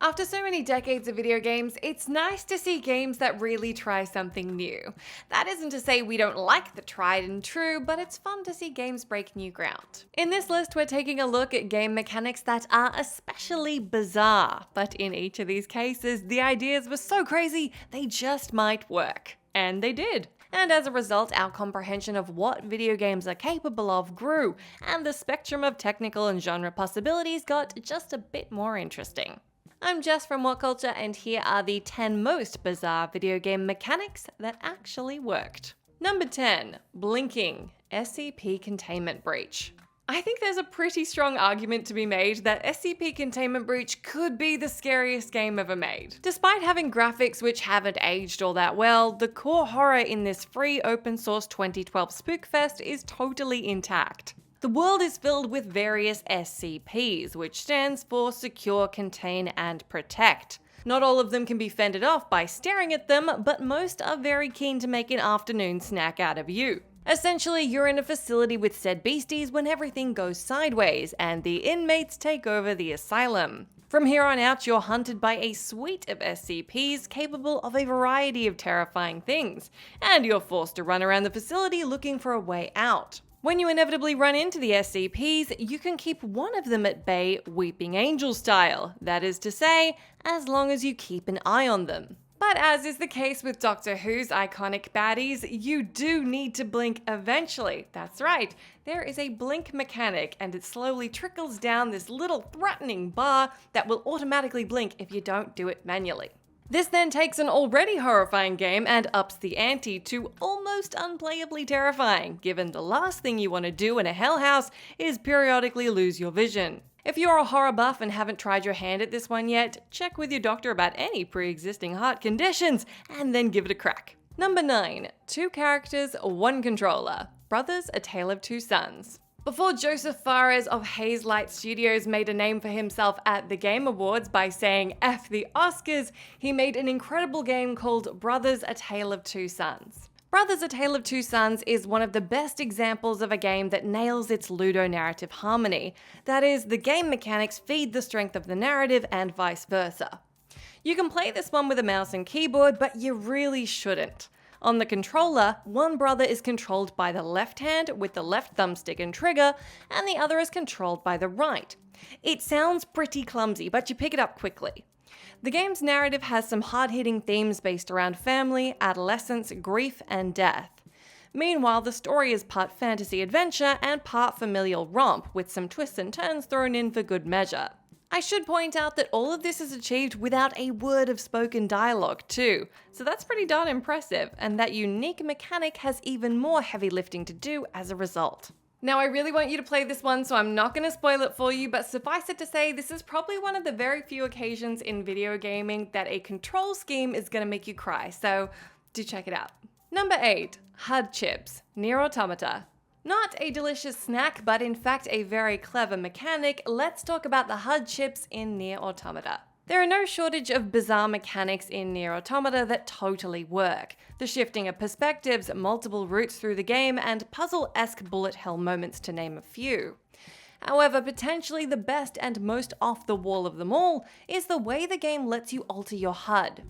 After so many decades of video games, it's nice to see games that really try something new. That isn't to say we don't like the tried and true, but it's fun to see games break new ground. In this list, we're taking a look at game mechanics that are especially bizarre, but in each of these cases, the ideas were so crazy they just might work. And they did. And as a result, our comprehension of what video games are capable of grew, and the spectrum of technical and genre possibilities got just a bit more interesting. I'm Jess from WhatCulture, and here are the 10 most bizarre video game mechanics that actually worked. Number 10. Blinking. SCP Containment Breach. I think there's a pretty strong argument to be made that SCP Containment Breach could be the scariest game ever made. Despite having graphics which haven't aged all that well, the core horror in this free open source 2012 Spookfest is totally intact. The world is filled with various SCPs, which stands for Secure, Contain, and Protect. Not all of them can be fended off by staring at them, but most are very keen to make an afternoon snack out of you. Essentially, you're in a facility with said beasties when everything goes sideways, and the inmates take over the asylum. From here on out, you're hunted by a suite of SCPs capable of a variety of terrifying things, and you're forced to run around the facility looking for a way out. When you inevitably run into the SCPs, you can keep one of them at bay Weeping Angel style, that is to say, as long as you keep an eye on them. But as is the case with Doctor Who's iconic baddies, you do need to blink eventually. That's right, there is a blink mechanic, and it slowly trickles down this little threatening bar that will automatically blink if you don't do it manually. This then takes an already horrifying game and ups the ante to almost unplayably terrifying, given the last thing you want to do in a hell house is periodically lose your vision. If you're a horror buff and haven't tried your hand at this one yet, check with your doctor about any pre-existing heart conditions and then give it a crack. Number 9. 2 characters, 1 controller. Brothers: A Tale of Two Sons. Before Joseph Fares of Hazelight Studios made a name for himself at the Game Awards by saying F the Oscars, he made an incredible game called Brothers: A Tale of Two Sons. Brothers: A Tale of Two Sons is one of the best examples of a game that nails its ludo-narrative harmony. That is, the game mechanics feed the strength of the narrative and vice versa. You can play this one with a mouse and keyboard, but you really shouldn't. On the controller, one brother is controlled by the left hand with the left thumbstick and trigger, and the other is controlled by the right. It sounds pretty clumsy, but you pick it up quickly. The game's narrative has some hard-hitting themes based around family, adolescence, grief, and death. Meanwhile, the story is part fantasy adventure and part familial romp, with some twists and turns thrown in for good measure. I should point out that all of this is achieved without a word of spoken dialogue too, so that's pretty darn impressive, and that unique mechanic has even more heavy lifting to do as a result. Now, I really want you to play this one, so I'm not going to spoil it for you, but suffice it to say, this is probably one of the very few occasions in video gaming that a control scheme is going to make you cry, so do check it out. Number 8. HUD chips. NIER AUTOMATA. Not a delicious snack, but in fact a very clever mechanic, let's talk about the HUD chips in NIER AUTOMATA. There are no shortage of bizarre mechanics in NIER AUTOMATA that totally work. The shifting of perspectives, multiple routes through the game, and puzzle-esque bullet hell moments to name a few. However, potentially the best and most off-the-wall of them all is the way the game lets you alter your HUD.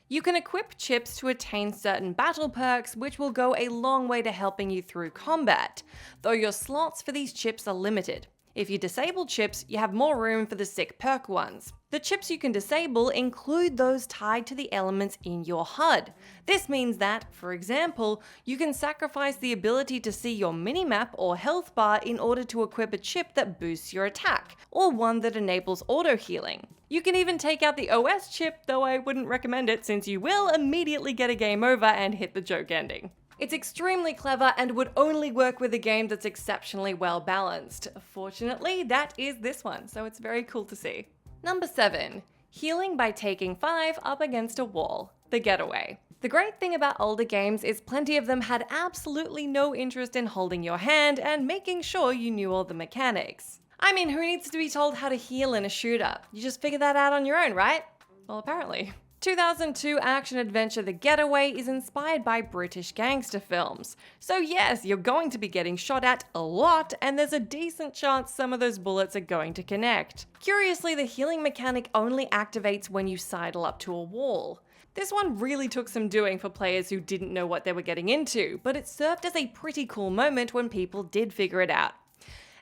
You can equip chips to attain certain battle perks, which will go a long way to helping you through combat, though your slots for these chips are limited. If you disable chips, you have more room for the sick perk ones. The chips you can disable include those tied to the elements in your HUD. This means that, for example, you can sacrifice the ability to see your minimap or health bar in order to equip a chip that boosts your attack, or one that enables auto-healing. You can even take out the OS chip, though I wouldn't recommend it since you will immediately get a game over and hit the joke ending. It's extremely clever and would only work with a game that's exceptionally well balanced. Fortunately, that is this one, so it's very cool to see. Number 7. Healing by taking 5 up against a wall. The Getaway. The great thing about older games is plenty of them had absolutely no interest in holding your hand and making sure you knew all the mechanics. I mean, who needs to be told how to heal in a shooter? You just figure that out on your own, right? Well, apparently. 2002 action-adventure The Getaway is inspired by British gangster films. So yes, you're going to be getting shot at a lot, and there's a decent chance some of those bullets are going to connect. Curiously, the healing mechanic only activates when you sidle up to a wall. This one really took some doing for players who didn't know what they were getting into, but it served as a pretty cool moment when people did figure it out.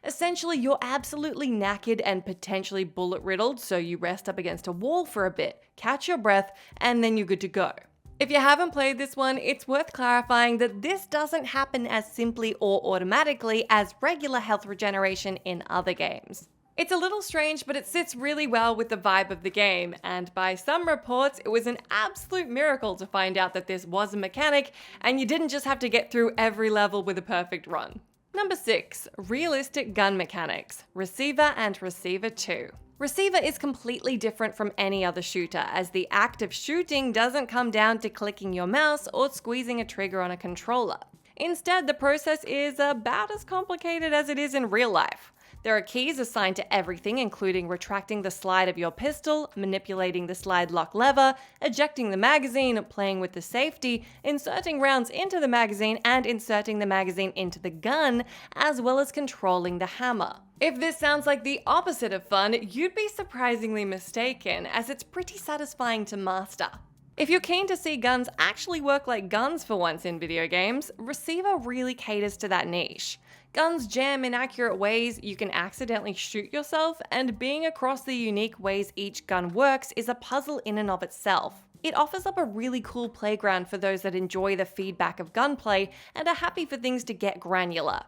Essentially, you're absolutely knackered and potentially bullet-riddled, so you rest up against a wall for a bit, catch your breath, and then you're good to go. If you haven't played this one, it's worth clarifying that this doesn't happen as simply or automatically as regular health regeneration in other games. It's a little strange, but it sits really well with the vibe of the game, and by some reports, it was an absolute miracle to find out that this was a mechanic, and you didn't just have to get through every level with a perfect run. Number 6. Realistic gun mechanics, Receiver and Receiver 2. Receiver is completely different from any other shooter, as the act of shooting doesn't come down to clicking your mouse or squeezing a trigger on a controller. Instead, the process is about as complicated as it is in real life. There are keys assigned to everything, including retracting the slide of your pistol, manipulating the slide lock lever, ejecting the magazine, playing with the safety, inserting rounds into the magazine, and inserting the magazine into the gun, as well as controlling the hammer. If this sounds like the opposite of fun, you'd be surprisingly mistaken, as it's pretty satisfying to master. If you're keen to see guns actually work like guns for once in video games, Receiver really caters to that niche. Guns jam in accurate ways, you can accidentally shoot yourself, and being across the unique ways each gun works is a puzzle in and of itself. It offers up a really cool playground for those that enjoy the feedback of gunplay and are happy for things to get granular.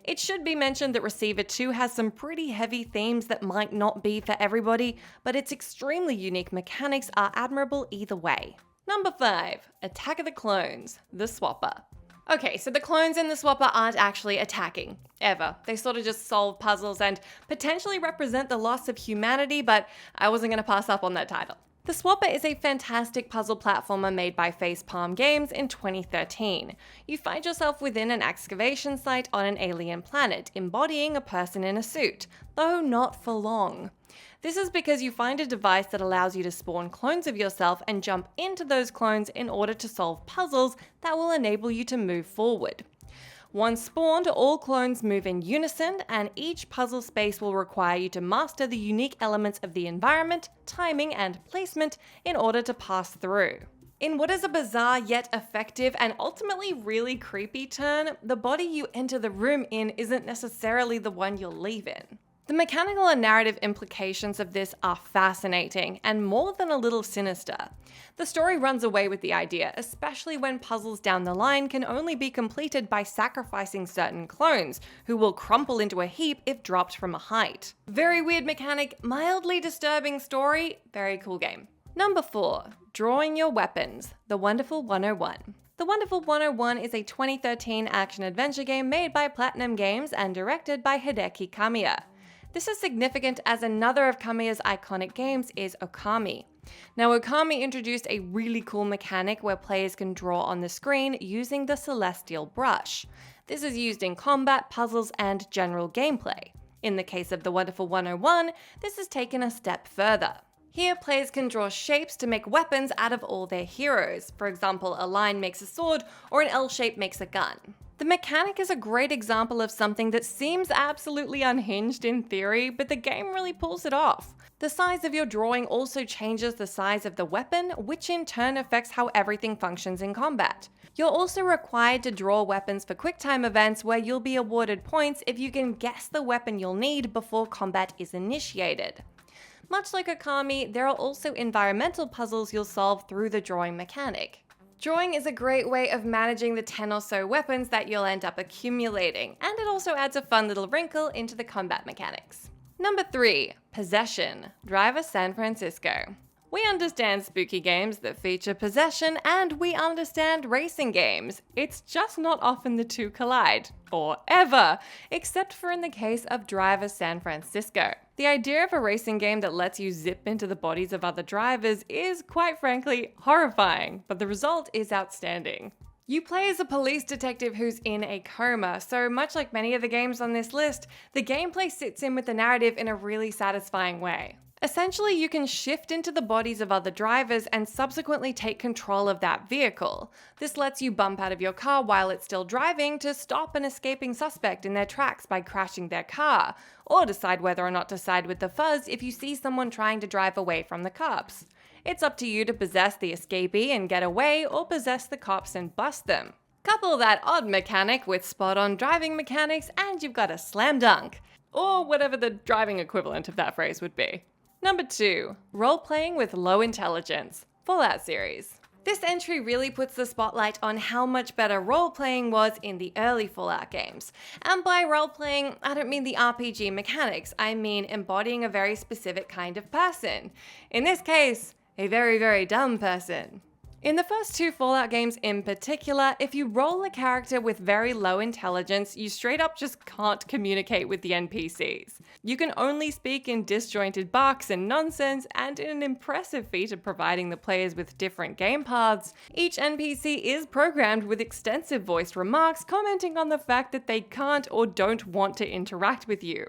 It should be mentioned that Receiver 2 has some pretty heavy themes that might not be for everybody, but its extremely unique mechanics are admirable either way. Number 5. Attack of the Clones, the Swapper. Okay, so the clones in the Swapper aren't actually attacking, ever. They sort of just solve puzzles and potentially represent the loss of humanity, but I wasn't going to pass up on that title. The Swapper is a fantastic puzzle platformer made by Facepalm Games in 2013. You find yourself within an excavation site on an alien planet, embodying a person in a suit, though not for long. This is because you find a device that allows you to spawn clones of yourself and jump into those clones in order to solve puzzles that will enable you to move forward. Once spawned, all clones move in unison, and each puzzle space will require you to master the unique elements of the environment, timing, and placement in order to pass through. In what is a bizarre yet effective and ultimately really creepy turn, the body you enter the room in isn't necessarily the one you'll leave in. The mechanical and narrative implications of this are fascinating and more than a little sinister. The story runs away with the idea, especially when puzzles down the line can only be completed by sacrificing certain clones, who will crumple into a heap if dropped from a height. Very weird mechanic, mildly disturbing story, very cool game. Number 4. Drawing Your Weapons, The Wonderful 101. The Wonderful 101 is a 2013 action-adventure game made by Platinum Games and directed by Hideki Kamiya. This is significant as another of Kamiya's iconic games is Okami. Now, Okami introduced a really cool mechanic where players can draw on the screen using the Celestial Brush. This is used in combat, puzzles, and general gameplay. In the case of The Wonderful 101, this is taken a step further. Here, players can draw shapes to make weapons out of all their heroes. For example, a line makes a sword, or an L shape makes a gun. The mechanic is a great example of something that seems absolutely unhinged in theory, but the game really pulls it off. The size of your drawing also changes the size of the weapon, which in turn affects how everything functions in combat. You're also required to draw weapons for QuickTime events where you'll be awarded points if you can guess the weapon you'll need before combat is initiated. Much like Okami, there are also environmental puzzles you'll solve through the drawing mechanic. Drawing is a great way of managing the 10 or so weapons that you'll end up accumulating, and it also adds a fun little wrinkle into the combat mechanics. Number 3. Possession, Driver San Francisco. We understand spooky games that feature possession, and we understand racing games. It's just not often the two collide, or ever, except for in the case of Driver San Francisco. The idea of a racing game that lets you zip into the bodies of other drivers is, quite frankly, horrifying, but the result is outstanding. You play as a police detective who's in a coma, so much like many of the games on this list, the gameplay sits in with the narrative in a really satisfying way. Essentially, you can shift into the bodies of other drivers and subsequently take control of that vehicle. This lets you bump out of your car while it's still driving to stop an escaping suspect in their tracks by crashing their car, or decide whether or not to side with the fuzz if you see someone trying to drive away from the cops. It's up to you to possess the escapee and get away, or possess the cops and bust them. Couple that odd mechanic with spot-on driving mechanics and you've got a slam dunk. Or whatever the driving equivalent of that phrase would be. Number 2. Role-playing with low intelligence. Fallout series. This entry really puts the spotlight on how much better role-playing was in the early Fallout games. And by role-playing, I don't mean the RPG mechanics, I mean embodying a very specific kind of person. In this case, a very, very dumb person. In the first 2 Fallout games in particular, if you roll a character with very low intelligence, you straight up just can't communicate with the NPCs. You can only speak in disjointed barks and nonsense, and in an impressive feat of providing the players with different game paths, each NPC is programmed with extensive voiced remarks commenting on the fact that they can't or don't want to interact with you.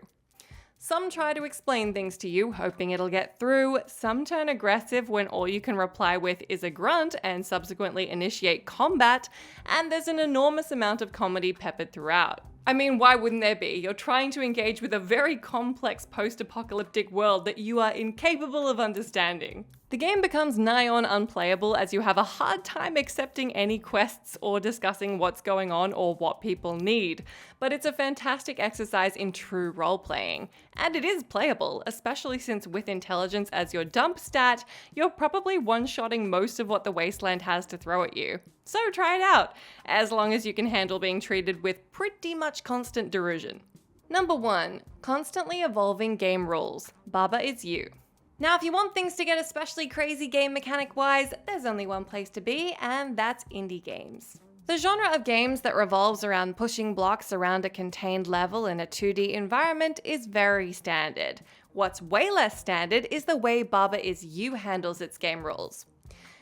Some try to explain things to you, hoping it'll get through. Some turn aggressive when all you can reply with is a grunt and subsequently initiate combat, and there's an enormous amount of comedy peppered throughout. I mean, why wouldn't there be? You're trying to engage with a very complex post-apocalyptic world that you are incapable of understanding. The game becomes nigh on unplayable as you have a hard time accepting any quests or discussing what's going on or what people need, but it's a fantastic exercise in true role-playing. And it is playable, especially since with intelligence as your dump stat, you're probably one-shotting most of what the Wasteland has to throw at you. So try it out, as long as you can handle being treated with pretty much constant derision. Number 1. Constantly evolving game rules. Baba is you. Now, if you want things to get especially crazy game mechanic-wise, there's only one place to be, and that's indie games. The genre of games that revolves around pushing blocks around a contained level in a 2D environment is very standard. What's way less standard is the way Baba Is You handles its game rules.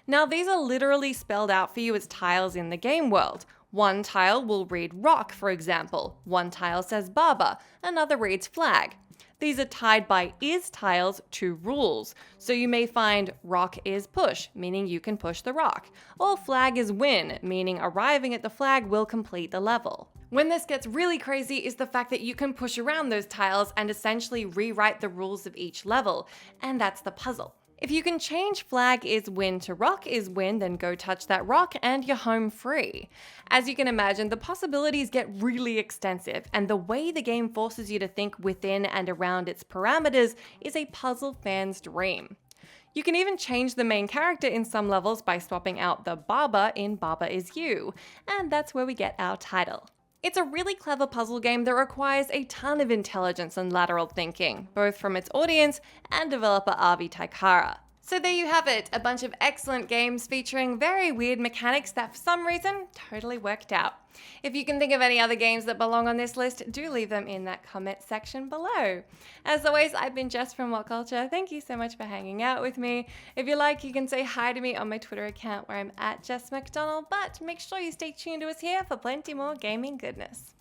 Now, these are literally spelled out for you as tiles in the game world. One tile will read rock, for example. One tile says Baba, another reads flag. These are tied by is tiles to rules, so you may find rock is push, meaning you can push the rock, or flag is win, meaning arriving at the flag will complete the level. When this gets really crazy is the fact that you can push around those tiles and essentially rewrite the rules of each level, and that's the puzzle. If you can change flag is win to rock is win, then go touch that rock and you're home free. As you can imagine, the possibilities get really extensive, and the way the game forces you to think within and around its parameters is a puzzle fan's dream. You can even change the main character in some levels by swapping out the Baba in Baba Is You, and that's where we get our title. It's a really clever puzzle game that requires a ton of intelligence and lateral thinking, both from its audience and developer Avi Taikara. So there you have it, a bunch of excellent games featuring very weird mechanics that for some reason totally worked out. If you can think of any other games that belong on this list, do leave them in that comment section below. As always, I've been Jess from WhatCulture. Thank you so much for hanging out with me. If you like, you can say hi to me on my Twitter account where I'm @JessMcDonald, but make sure you stay tuned to us here for plenty more gaming goodness.